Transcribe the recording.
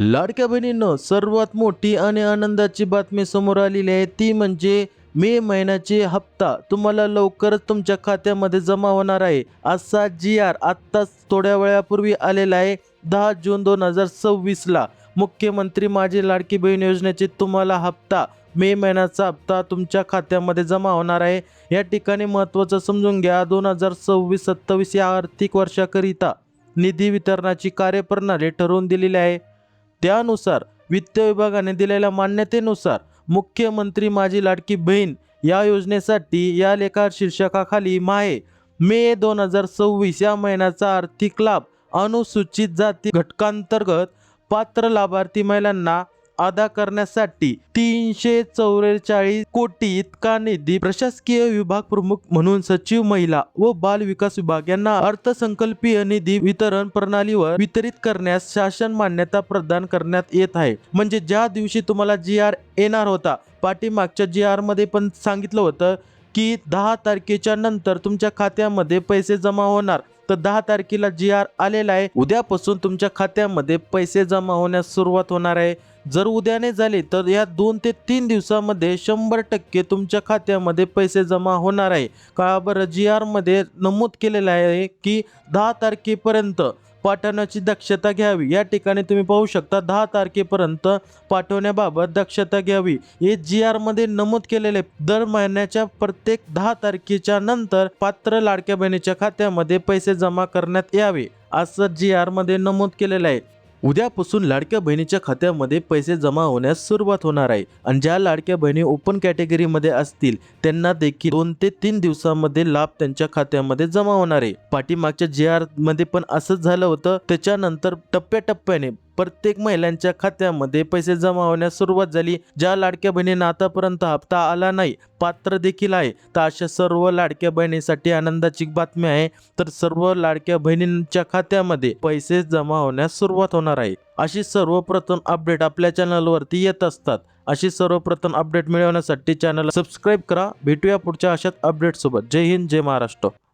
लाडक्या बहिणींनो, सर्वात मोठी आणि आनंदाची बातमी समोर आलेली आहे ती म्हणजे मे महिन्याचे हप्ता तुम्हाला लवकरच तुमच्या खात्यामध्ये जमा होणार आहे असा जी.आर. आत्ताच थोड्या वेळापूर्वी आलेला आहे. 10 जून 2026ला मुख्यमंत्री माझी लाडकी बहीण योजनेचे तुम्हाला हप्ता मे महिन्याचा हप्ता तुमच्या खात्यामध्ये जमा होणार आहे. या ठिकाणी महत्त्वाचं समजून घ्या, 2026-27 या आर्थिक वर्षाकरिता निधी वितरणाची कार्यप्रणाली ठरवून दिलेली आहे. त्यानुसार वित्त विभागाने दिलेल्या मान्यतेनुसार मुख्यमंत्री माझी लाडकी बहीण या योजनेसाठी या लेखा शीर्षकाखाली मे 2026 या महिन्याचा आर्थिक लाभ अनुसूचित जाती घटकांतर्गत पात्र लाभार्थी महिलांना अदा करण्यासाठी 344 कोटी इतका निधी प्रशासकीय विभाग प्रमुख म्हणून सचिव महिला व बाल विकास विभाग यांना अर्थसंकल्पीय निधी वितरण प्रणालीवर वितरित करण्यास शासन मान्यता प्रदान करण्यात येत आहे. म्हणजे ज्या दिवशी तुम्हाला जी.आर. येणार होता, पाठीमागच्या जी.आर. मध्ये पण सांगितलं होतं की 10 तारखेच्या नंतर तुमच्या खात्यामध्ये पैसे जमा होणार, तर 10 तारखेला जी.आर. आलेला आहे. उद्यापासून तुमच्या खात्यामध्ये पैसे जमा होण्यास सुरुवात होणार आहे. जर उद्याने झाले तर या 2 ते 3 दिवसामध्ये 100% तुमच्या खात्यामध्ये पैसे जमा होणार आहे. का बरं, जी.आर. मध्ये नमूद केलेलं आहे की 10 तारखेपर्यंत पाठवण्याची दक्षता घ्यावी. या ठिकाणी तुम्ही पाहू शकता 10 तारखेपर्यंत पाठवण्याबाबत दक्षता घ्यावी हे जी.आर. मध्ये नमूद केलेले. दर महिन्याच्या प्रत्येक 10 तारखेच्या नंतर पात्र लाडक्या बहिणीच्या खात्यामध्ये पैसे जमा करण्यात यावे असं जी.आर. मध्ये नमूद केलेलं आहे. उद्यापासून लाडक्या बहिणीच्या खात्यामध्ये पैसे जमा होण्यास सुरुवात होणार आहे आणि ज्या लाडक्या बहिणी ओपन कॅटेगरीमध्ये असतील त्यांना देखील 2 ते 3 दिवसांमध्ये लाभ त्यांच्या खात्यामध्ये जमा होणार आहे. पाठीमागच्या जी.आर. मध्ये पण असंच झालं होतं. त्याच्यानंतर टप्प्याटप्प्याने प्रत्येक महिलांच्या खात्यामध्ये पैसे जमा होण्यास सुरुवात झाली. ज्या लाडक्या बहिणींना आतापर्यंत हप्ता आला नाही, पात्र देखील आहे, तर अशा सर्व लाडक्या बहिणीसाठी आनंदाची बातमी आहे. तर सर्व लाडक्या बहिणींच्या खात्यामध्ये पैसे जमा होण्यास सुरुवात होणार आहे. अशी सर्वप्रथम अपडेट आपल्या चॅनलवरती येत असतात. अशी सर्वप्रथम अपडेट मिळवण्यासाठी चॅनलला सबस्क्राईब करा. भेटूया पुढच्या अशाच अपडेट सोबत. जय हिंद, जय महाराष्ट्र.